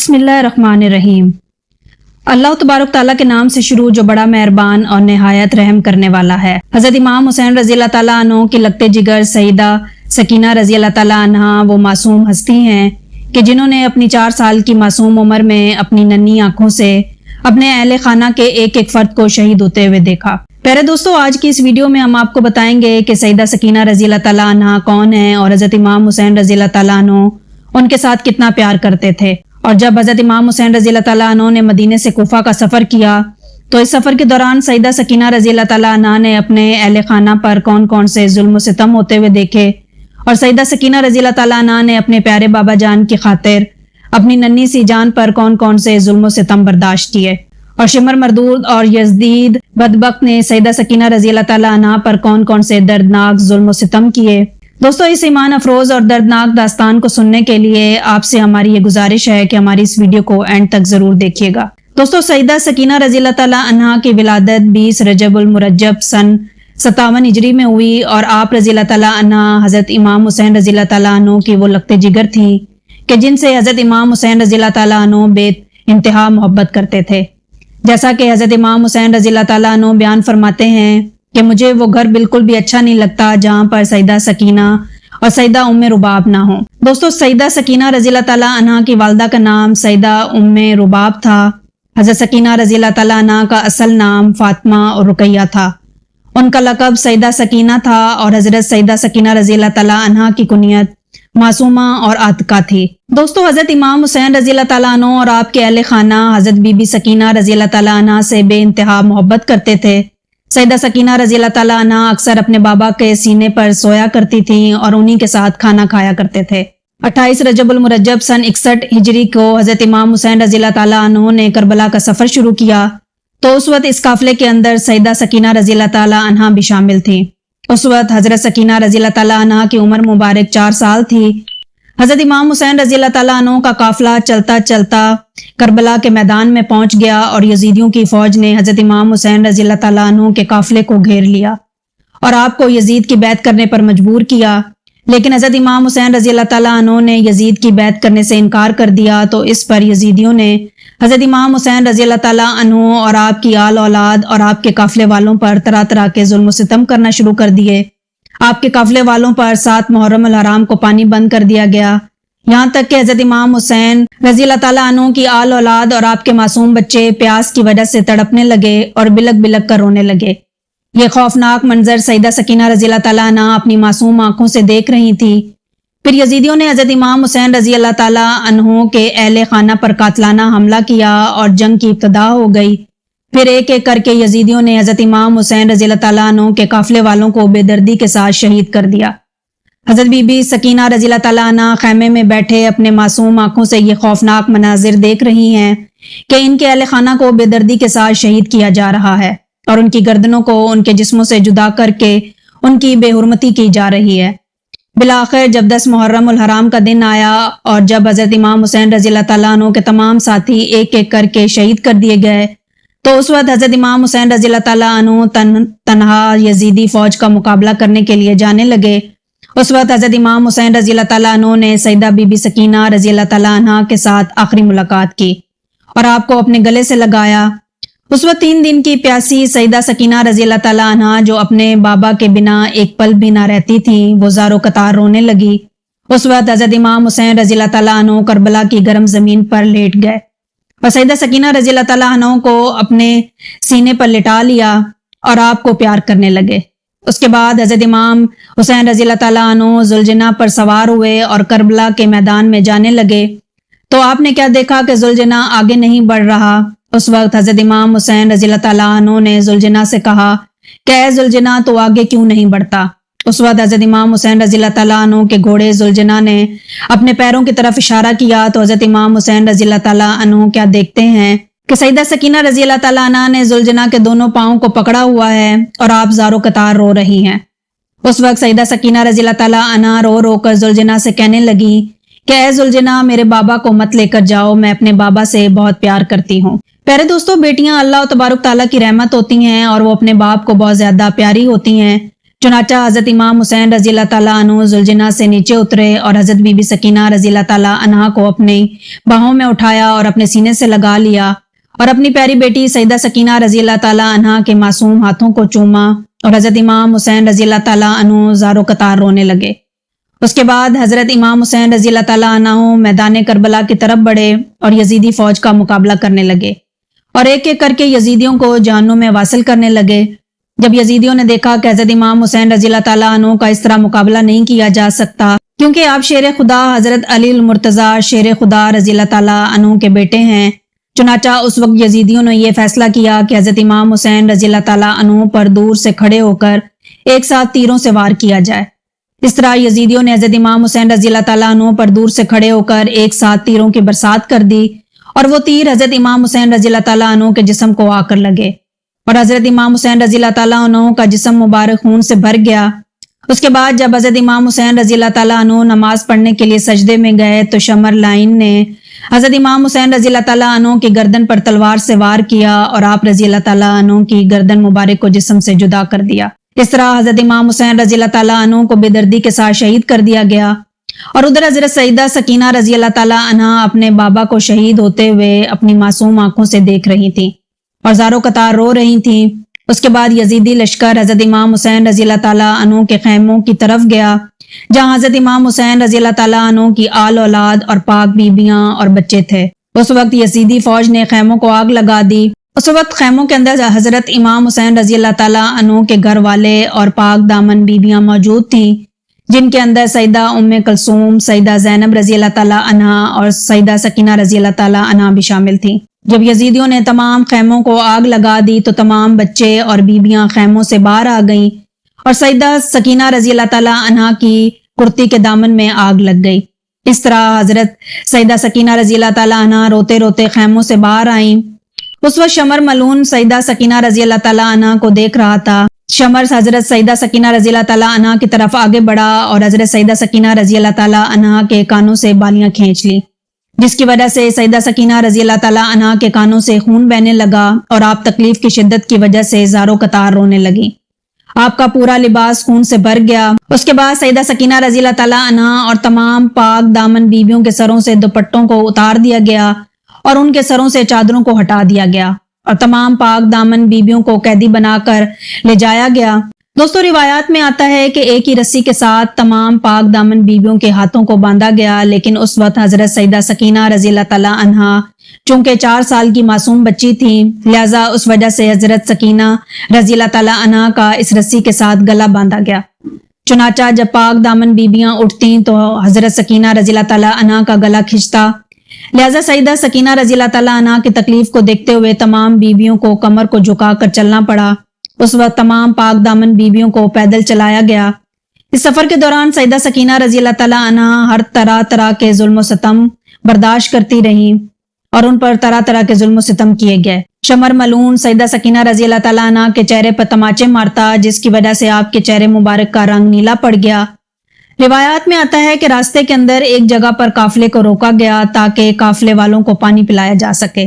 बिस्मिल्लाहिर्रहमानिर्रहीम। अल्लाह तबारक ताला के नाम से शुरू जो बड़ा मेहरबान और निहायत रहम करने वाला है। हज़रत इमाम हुसैन रज़ी अल्लाह ताला अन्हु की लगते जिगर सईदा सकीना रज़ी अल्लाह ताला अन्हा वो मासूम हस्ती हैं कि जिन्होंने अपनी 4 साल की मासूम उम्र में अपनी नन्ही आंखों से अपने अहले खाना के एक एक फर्द को शहीद होते हुए देखा। प्यारे दोस्तों, आज की इस वीडियो में हम आपको बताएंगे कि सईदा सकीना रज़ी अल्लाह ताला अन्हा कौन है और हज़रत इमाम हुसैन रज़ी अल्लाह ताला अन्हु उनके साथ कितना प्यार करते थे। और जब हज़रत इमाम हुसैन रज़ी अल्लाह ताला अन्हु ने मदीने से कुफा का सफ़र किया तो इस सफ़र के दौरान सईदा सकीना रज़ी अल्लाह ताला अन्हा ने अपने अहले खाना पर कौन कौन से जुल्म सितम होते हुए देखे और सईदा सकीना रज़ी अल्लाह ताला अन्हा ने अपने प्यारे बाबा जान की खातिर अपनी नन्ही सी जान पर कौन कौन से जुल्म सितम बर्दाश्त किए और शिमर मरदूद और यज़दीद बदबख्त ने सईदा सकीना रज़ी अल्लाह ताला अन्हा पर कौन कौन से दर्दनाक जुल्म सितम किए। दोस्तों, इस ईमान अफरोज और दर्दनाक दास्तान को सुनने के लिए आपसे हमारी ये गुजारिश है कि हमारी इस वीडियो को एंड तक जरूर देखिएगा। दोस्तों, सईदा सकीना रज़ी अल्लाह ताला अन्हा की विलादत 20 रजबुल मुरज्जब सन 57 हिजरी में हुई और आप रज़ी अल्लाह ताला अन्हा हज़रत इमाम हुसैन रज़ी अल्लाह ताला अन्हु की वो लगते जिगर थी कि जिनसे हज़रत इमाम हुसैन रज़ी अल्लाह ताला अन्हु बेइंतहा मोहब्बत करते थे। जैसा कि हज़रत इमाम हुसैन रज़ी अल्लाह ताला अन्हु बयान फरमाते हैं कि मुझे वो घर बिल्कुल भी अच्छा नहीं लगता जहाँ पर सईदा सकीना और सईदा उम्मे रुबाब ना हो। दोस्तों, सईदा सकीना रज़ी अल्लाह ताला अन्हा की वालदा का नाम सईदा उम्मे रुबाब था। हज़रत सकीना रज़ी अल्लाह ताला अन्हा का असल नाम फातिमा और रुकैया था। उनका लक़ब सईदा सकीना था और हज़रत सईदा सकीना रज़ी अल्लाह ताला अन्हा की कुनियत मासूमा और आतिका थी। दोस्तों, हज़रत इमाम हुसैन रज़ी अल्लाह ताला अन्हु और आपके अहले खाना हज़रत बीबी सकीना रज़ी अल्लाह ताला अन्हा से बेइंतहा मोहब्बत करते थे। सईदा सकीना रज़ी अल्लाह ताला अन्हा अक्सर अपने बाबा के सीने पर सोया करती थीं और उन्हीं के साथ खाना खाया करते थे। 28 रजबुल मुरज्जब सन 61 हिजरी को हज़रत इमाम हुसैन रज़ी अल्लाह ताला अन्हु ने करबला का सफ़र शुरू किया तो उस वक्त इस काफिले के अंदर सईदा सकीना रज़ी अल्लाह ताला अन्हा भी शामिल थी। उस वक्त हज़रत सकीना रज़ी अल्लाह ताला अन्हा की उम्र मुबारक 4 साल थी। हज़रत इमाम हुसैन रज़ी अल्लाह ताला अन्हु का काफिला चलता चलता करबला के मैदान में पहुंच गया और यजीदियों की फौज ने हज़रत इमाम हुसैन रज़ी अल्लाह ताला अन्हु के काफिले को घेर लिया और आपको यजीद की बैत करने पर मजबूर किया। लेकिन हज़रत इमाम हुसैन रज़ी अल्लाह ताला अन्हु ने यजीद की बैत करने से इनकार कर दिया तो इस पर यजीदियों ने हज़रत इमाम हुसैन रज़ी अल्लाह ताला अन्हु और आपकी आल औलाद और आपके काफिले वालों पर तरह तरह के जुल्म सितम करना शुरू कर दिए। आपके काफिले वालों पर 7 मुहर्रम अल हराम को पानी बंद कर दिया गया, यहाँ तक कि हज़रत इमाम हुसैन रज़ी अल्लाह ताला अन्हु की आल औलाद और आपके मासूम बच्चे प्यास की वजह से तड़पने लगे और बिलक बिलक कर रोने लगे। ये खौफनाक मंजर सईदा सकीना रज़ी अल्लाह ताला अन्हा अपनी मासूम आंखों से देख रही थी। फिर यजीदियों ने हज़रत इमाम हुसैन रज़ी अल्लाह ताला अन्हु के अहले खाना पर कातलाना हमला किया और जंग की इब्तिदा हो गई। फिर एक एक करके यजीदियों ने हज़रत इमाम हुसैन रज़ी अल्लाह ताला अन्हु के काफिले वालों को बेदर्दी के साथ शहीद कर दिया। हज़रत बीबी सकीना रज़ी अल्लाह ताला अन्हा खैमे में बैठे अपने मासूम आंखों से ये खौफनाक मनाजिर देख रही हैं कि इनके अहले खाना को बेदर्दी के साथ शहीद किया जा रहा है और उनकी गर्दनों को उनके जिस्मों से जुदा करके उनकी बेहुरमती की जा रही है। बिलाखिर जब 10 मुहर्रम उल हराम का दिन आया और जब हज़रत इमाम हुसैन रज़ी अल्लाह ताला अन्हु के तमाम साथी एक एक करके शहीद कर दिए गए तो उस वक्त हज़रत इमाम हुसैन रज़ी अल्लाह ताला अन्हु तन्हा यजीदी फौज का मुकाबला करने के लिए जाने लगे। उस वक्त हज़रत इमाम हुसैन रज़ी अल्लाह ताला अन्हु ने सईदा बीबी सकीना रज़ी अल्लाह ताला अन्हा के साथ आखिरी मुलाकात की और आपको अपने गले से लगाया। उस वक्त 3 दिन की प्यासी सईदा सकीना रज़ी अल्लाह ताला अन्हा जो अपने बाबा के बिना एक पल भी ना रहती थी वो ज़ारो कतार रोने लगी। उस वक्त हज़रत इमाम हुसैन रज़ी अल्लाह ताला अन्हु करबला की गर्म जमीन पर लेट गए और सईदा सकीना रज़ी अल्लाह ताला अन्हु को अपने सीने पर लिटा लिया और आपको प्यार करने लगे। उसके बाद हज़रत इमाम हुसैन रज़ी अल्लाह ताला अन्हु जुलजना पर सवार हुए और करबला के मैदान में जाने लगे तो आपने क्या देखा कि जुलजना आगे नहीं बढ़ रहा। उस वक्त हज़रत इमाम हुसैन रज़ी अल्लाह ताला अन्हु ने जुलजना से कहा कि ऐ जुलजना तो आगे क्यों नहीं बढ़ता। उस वक्त हज़रत इमाम हुसैन रज़ी अल्लाह ताला अन्हु के घोड़े जुलजना ने अपने पैरों की तरफ इशारा किया तो हज़रत इमाम हुसैन रज़ी अल्लाह ताला अन्हु क्या देखते हैं कि सईदा सकीना रज़ी अल्लाह ताला अन्हा ने जुलजना के दोनों पाँव को पकड़ा हुआ है और आप ज़ारो कतार रो रही हैं। उस वक्त सईदा सकीना रज़ी अल्लाह ताला अन्हा रो रो कर जुलजना से कहने लगी कि ऐ जुलजना मेरे बाबा को मत लेकर जाओ, मैं अपने बाबा से बहुत प्यार करती हूँ। प्यारे दोस्तों, बेटियां अल्लाह तबारक ताला की रहमत होती हैं और वो अपने बाप को बहुत ज्यादा प्यारी होती हैं। चुनाचा हजरत इमाम हुसैन रजी अल्लाह ताला अन्हु जुलजना से नीचे उतरे और हजरत बीबी सकीना रजी अल्लाह ताला अन्हा को अपनी बाहों में उठाया और अपने सीने से लगा लिया और अपनी प्यारी बेटी सईदा सकीना रजी अल्लाह ताला अन्हा के मासूम हाथों को चूमा और हजरत इमाम हुसैन रजी अल्लाह ताला अन्हु ज़ारो कतार रोने लगे। उसके बाद हजरत इमाम हुसैन रजी अल्लाह ताला अन्हु मैदान करबला की तरफ बढ़े और यजीदी फौज का मुकाबला करने लगे और एक एक करके यजीदियों को जहन्नुम में वासिल करने लगे। जब यजीदियों ने देखा कि हजरत इमाम हुसैन रजी अल्लाह ताला अन्हु का इस तरह मुकाबला नहीं किया जा सकता क्योंकि आप शेर खुदा हजरत अली मुर्तजा शेर खुदा रजी अल्लाह ताला अन्हु के बेटे हैं, चुनाचा उस वक्त यजीदियों ने यह फैसला किया कि हजरत इमाम हुसैन रजी अल्लाह ताला अन्हु पर दूर से खड़े होकर एक साथ तीरों से वार किया जाए। इस तरह यजीदियों ने हजरत इमाम हुसैन रजी अल्लाह ताला अन्हु पर दूर से खड़े होकर एक साथ तीरों की बरसात कर दी और वो तीर हजरत इमाम हुसैन रजी अल्लाह ताला अन्हु के जिस्म को आकर लगे और हजरत इमाम हुसैन रजी अल्लाह ताला अन्हु का जिस्म मुबारक खून से भर गया। उसके बाद जब हजरत इमाम हुसैन रजी अल्लाह ताला अन्हु नमाज पढ़ने के लिए सजदे में गए तो शमर लाइन ने हजरत इमाम हुसैन रजी अल्लाह ताला अन्हु की गर्दन पर तलवार से वार किया और आप रजी अल्लाह ताला अन्हु की गर्दन मुबारक को जिस्म से जुदा कर दिया। इस तरह हजरत इमाम हुसैन रजी अल्लाह ताला अन्हु को बेदर्दी के साथ शहीद कर दिया गया और उधर हजरत सईदा सकीना रजी अल्लाह ताला अन्हा अपने बाबा को शहीद होते हुए अपनी मासूम आंखों से देख रही थी और ज़ारो कतार रो रही थी। उसके बाद यजीदी लश्कर हजरत इमाम हुसैन रजी अल्लाह ताला अन्हु के खैमों की तरफ गया जहां हजरत इमाम हुसैन रजी अल्लाह ताला अन्हु की आल औलाद और पाक बीबियां और बच्चे थे। उस वक्त यजीदी फौज ने खैमों को आग लगा दी। उस वक्त खैमों के अंदर हजरत इमाम हुसैन रजी अल्लाह ताला अन्हु के घर वाले और पाक दामन बीबियां मौजूद थीं, जिनके अंदर सईदा उम्मे कलसूम, सईदा ज़ैनब रजी अल्लाह ताला अन्हा और सईदा सकीना रजी अल्लाह ताला अन्हा भी शामिल थीं। जब यजीदियों ने तमाम खैमों को आग लगा दी तो तमाम बच्चे और बीबियां खैमों से बाहर आ गईं और सईदा सकीना रजी अल्लाह ताला अन्हा की कुर्ती के दामन में आग लग गई। इस तरह हजरत सईदा सकीना रजी अल्लाह ताला अन्हा रोते रोते खैमों से बाहर आईं। उस वक्त शमर मलून सईदा सकीना रजी अल्लाह ताला अन्हा को देख रहा था। शमर हजरत सईदा सकीना रजी अल्लाह ताला अन्हा की तरफ आगे बढ़ा और हजरत सईदा सकीना रजी अल्लाह ताला अन्हा के कानों से बालियां खींच ली, जिसकी वजह से सईदा सकीना रजी अल्लाह ताला अन्हा के कानों से खून बहने लगा और आप तकलीफ की शिद्दत की वजह से ज़ारो कतार रोने लगी। आपका पूरा लिबास खून से भर गया। उसके बाद सईदा सकीना रजी अल्लाह ताला अन्हा और तमाम पाक दामन बीबियों के सरों से दुपट्टों को उतार दिया गया और उनके सरों से चादरों को हटा दिया गया और तमाम पाक दामन बीबियों को कैदी बनाकर ले जाया गया। दोस्तों, रिवायात में आता है कि एक ही रस्सी के साथ तमाम पाक दामन बीबियों के हाथों को बांधा गया, लेकिन उस वक्त हजरत सईदा सकीना रजी अल्लाह ताला अन्हा चूंकि 4 साल की मासूम बच्ची थी, लिहाजा उस वजह से हजरत सकीना रजी अल्लाह ताला अन्हा का इस रस्सी के साथ गला बांधा गया। चुनाचा जब पाक दामन बीबियां उठती तो हजरत सकीना रजी अल्लाह ताला अन्हा का गला खिंचता, लिहाजा सईदा सकीना रजी अल्लाह ताला अन्हा की तकलीफ को देखते हुए तमाम बीबियों को कमर को झुकाकर चलना पड़ा। उस वक्त तमाम पाक दामन बीबियों को पैदल चलाया गया। इस सफर के दौरान सईदा सकीना रजी अल्लाह ताला अन्हा हर तरह तरह के जुल्म सितम बर्दाश्त करती रहीं और उन पर तरह तरह के जुल्म सितम किए गए। शमर मलून सईदा सकीना रजी अल्लाह ताला अन्हा के चेहरे पर तमाचे मारता, जिसकी वजह से आपके चेहरे मुबारक का रंग नीला पड़ गया। रिवायात में आता है कि रास्ते के अंदर एक जगह पर काफिले को रोका गया ताकि काफिले वालों को पानी पिलाया जा सके।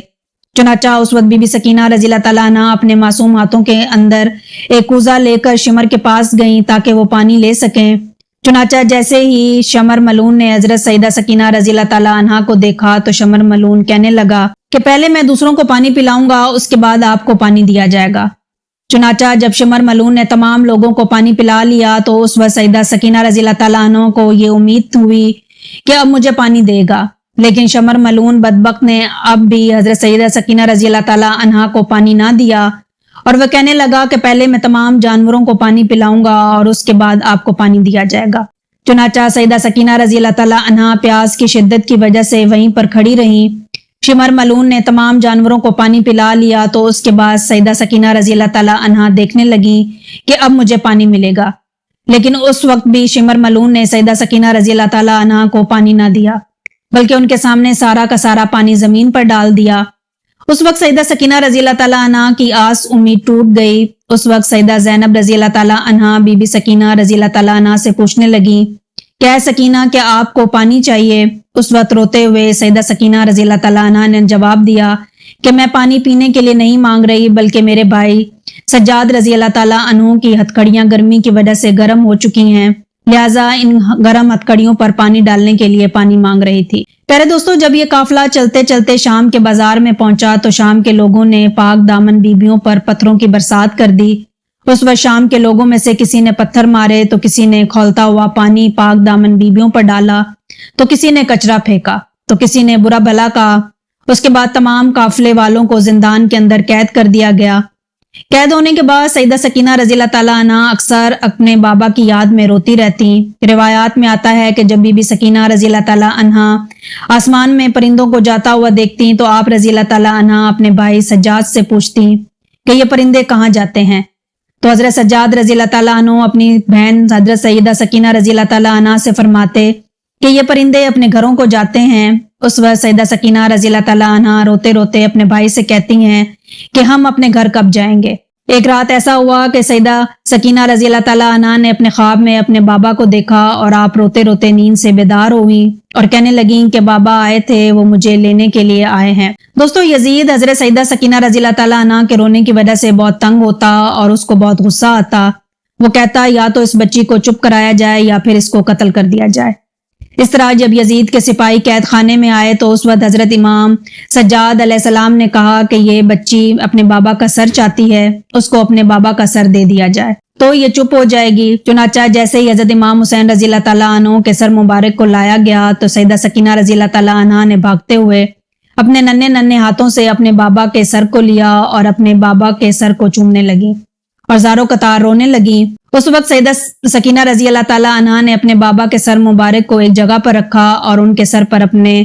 चुनाचा उस वक्त बीबी सकीना रजी अल्लाह ताला अन्हा अपने मासूम हाथों के अंदर एक कूजा लेकर शमर के पास गईं ताकि वो पानी ले सकें। चुनाचा जैसे ही शमर मलून ने हजरत सईदा सकीना रजी अल्लाह ताला अन्हा को देखा तो शमर मलून कहने लगा कि पहले मैं दूसरों को पानी पिलाऊंगा, उसके बाद आपको पानी दिया जाएगा। चुनाचा जब शमर मलून ने तमाम लोगों को पानी पिला लिया तो उस वक्त सईदा सकीना रजी अल्लाह ताला अन्हा को ये उम्मीद हुई कि अब मुझे पानी देगा, लेकिन शमर मलून बदबख्त ने अब भी हजरत सईदा सकीना रजी अल्लाह ताला अन्हा को पानी ना दिया और वह कहने लगा कि पहले मैं तमाम जानवरों को पानी पिलाऊंगा और उसके बाद आपको पानी दिया जाएगा। चुनाचा सईदा सकीना रजी अल्लाह ताला अन्हा प्यास की शिद्दत की वजह से वहीं पर खड़ी रहीं। शमर मलून ने तमाम जानवरों को पानी पिला लिया तो उसके बाद सईदा सकीना रजी अल्लाह ताला अन्हा देखने लगी कि अब मुझे पानी मिलेगा, लेकिन उस वक्त भी शमर मलून ने सईदा सकीना रजी अल्लाह ताला अन्हा को पानी ना दिया, बल्कि उनके सामने सारा का सारा पानी जमीन पर डाल दिया। उस वक्त सईदा सकीना रजी अल्लाह ताला अन्हा की आस उम्मीद टूट गई। उस वक्त सईदा ज़ैनब रजी अल्लाह ताला अन्हा बीबी सकीना रजी अल्लाह ताला अन्हा से पूछने लगी, क्या सकीना, क्या आपको पानी चाहिए? उस वक्त रोते हुए सईदा सकीना रजी अल्लाह ताला अन्हा ने जवाब दिया کہ میں پانی پینے کے لیے نہیں مانگ رہی بلکہ میرے بھائی سجاد رضی اللہ تعالیٰ عنہ کی ہتھکڑیاں گرمی کی وجہ سے گرم ہو چکی ہیں، لہٰذا ان گرم ہتھکڑیوں پر پانی ڈالنے کے لیے پانی مانگ رہی تھی۔ پیارے دوستوں، جب یہ قافلہ چلتے چلتے شام کے بازار میں پہنچا تو شام کے لوگوں نے پاک دامن بیبیوں پر پتھروں کی برسات کر دی۔ اس وقت شام کے لوگوں میں سے کسی نے پتھر مارے تو کسی نے کھولتا ہوا پانی پاک دامن بیبیوں پر ڈالا تو کسی نے کچرا پھینکا تو کسی نے برا بھلا کہا۔ اس کے بعد تمام قافلے والوں کو زندان کے اندر قید کر دیا گیا۔ قید ہونے کے بعد سیدہ سکینہ رضی اللہ تعالیٰ عنہ اکثر اپنے بابا کی یاد میں روتی رہتی۔ روایات میں آتا ہے کہ جب بی بی سکینہ رضی اللہ تعالیٰ عنہ آسمان میں پرندوں کو جاتا ہوا دیکھتی تو آپ رضی اللہ تعالیٰ عنہ اپنے بھائی سجاد سے پوچھتی کہ یہ پرندے کہاں جاتے ہیں؟ تو حضرت سجاد رضی اللہ تعالیٰ عنہ اپنی بہن حضرت سیدہ سکینہ رضی اللہ تعالیٰ عنہ سے فرماتے کہ یہ پرندے اپنے گھروں کو جاتے ہیں۔ اس وقت سیدہ سکینہ رضی اللہ تعالیٰ عنہ روتے روتے اپنے بھائی سے کہتی ہیں کہ ہم اپنے گھر کب جائیں گے؟ ایک رات ایسا ہوا کہ سیدہ سکینہ رضی اللہ تعالیٰ عنہ نے اپنے خواب میں اپنے بابا کو دیکھا اور آپ روتے روتے نیند سے بیدار ہوئی اور کہنے لگیں کہ بابا آئے تھے، وہ مجھے لینے کے لیے آئے ہیں۔ دوستو، یزید حضرت سیدہ سکینہ رضی اللہ تعالیٰ عنہ کے رونے کی وجہ سے بہت تنگ ہوتا اور اس کو بہت غصہ آتا۔ وہ کہتا یا تو اس بچی کو چپ کرایا جائے یا پھر اس کو قتل کر دیا جائے۔ اس طرح جب یزید کے سپاہی قید خانے میں آئے تو اس وقت حضرت امام سجاد علیہ السلام نے کہا کہ یہ بچی اپنے بابا کا سر چاہتی ہے، اس کو اپنے بابا کا سر دے دیا جائے تو یہ چپ ہو جائے گی۔ چنانچہ جیسے ہی حضرت امام حسین رضی اللہ تعالیٰ عنہ کے سر مبارک کو لایا گیا تو سیدہ سکینہ رضی اللہ تعالیٰ عنہ نے بھاگتے ہوئے اپنے ننھے ننھے ہاتھوں سے اپنے بابا کے سر کو لیا اور اپنے بابا کے سر کو چومنے لگی اور زاروں قطار رونے لگی۔ اس وقت سیدہ سکینہ رضی اللہ تعالیٰ عنہ نے اپنے بابا کے سر مبارک کو ایک جگہ پر رکھا اور ان کے سر پر اپنے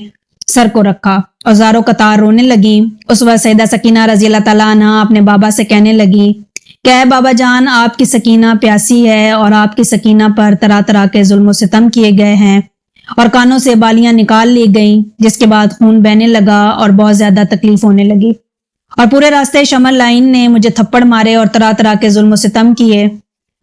سر کو رکھا اور زاروں قطار رونے لگی۔ اس وقت سیدہ سکینہ رضی اللہ تعالیٰ عنہ اپنے بابا سے کہنے لگی کہ اے بابا جان، آپ کی سکینہ پیاسی ہے اور آپ کی سکینہ پر طرح طرح کے ظلم و ستم کیے گئے ہیں اور کانوں سے بالیاں نکال لی گئیں، جس کے بعد خون بہنے لگا اور بہت زیادہ تکلیف ہونے لگی اور پورے راستے شمل لائن نے مجھے تھپڑ مارے اور طرح طرح کے ظلم و ستم کیے۔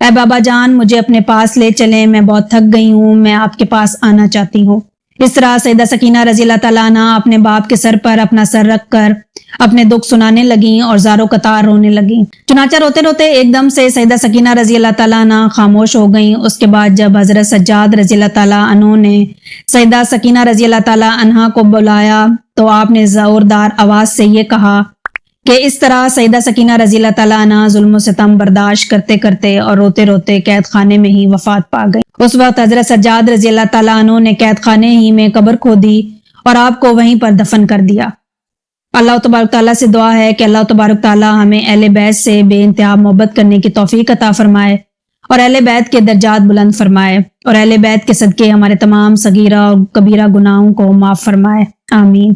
اے بابا جان، مجھے اپنے پاس لے چلیں، میں بہت تھک گئی ہوں، میں آپ کے پاس آنا چاہتی ہوں۔ اس طرح سیدہ سکینہ رضی اللہ تعالیٰ عنہ اپنے باپ کے سر پر اپنا سر رکھ کر اپنے دکھ سنانے لگیں اور زاروں قطار رونے لگیں۔ چنانچہ روتے روتے ایک دم سے سیدہ سکینہ رضی اللہ تعالیٰ عنہ خاموش ہو گئیں۔ اس کے بعد جب حضرت سجاد رضی اللہ تعالیٰ عنہ نے سیدہ سکینہ رضی اللہ تعالیٰ عنہ کو بلایا تو آپ نے زوردار آواز سے یہ کہا کہ اس طرح سیدہ سکینہ رضی اللہ تعالیٰ عنہ ظلم و ستم برداشت کرتے کرتے اور روتے روتے قید خانے میں ہی وفات پا گئی۔ اس وقت حضرت سجاد رضی اللہ تعالیٰ عنہ نے قید خانے ہی میں قبر کھودی اور آپ کو وہیں پر دفن کر دیا۔ اللہ تبارک تعالیٰ سے دعا ہے کہ اللہ تبارک تعالیٰ ہمیں اہل بیت سے بے انتہا محبت کرنے کی توفیق عطا فرمائے اور اہل بیت کے درجات بلند فرمائے اور اہل بیت کے صدقے ہمارے تمام صغیرہ اور کبیرہ گناہوں کو معاف فرمائے، آمین۔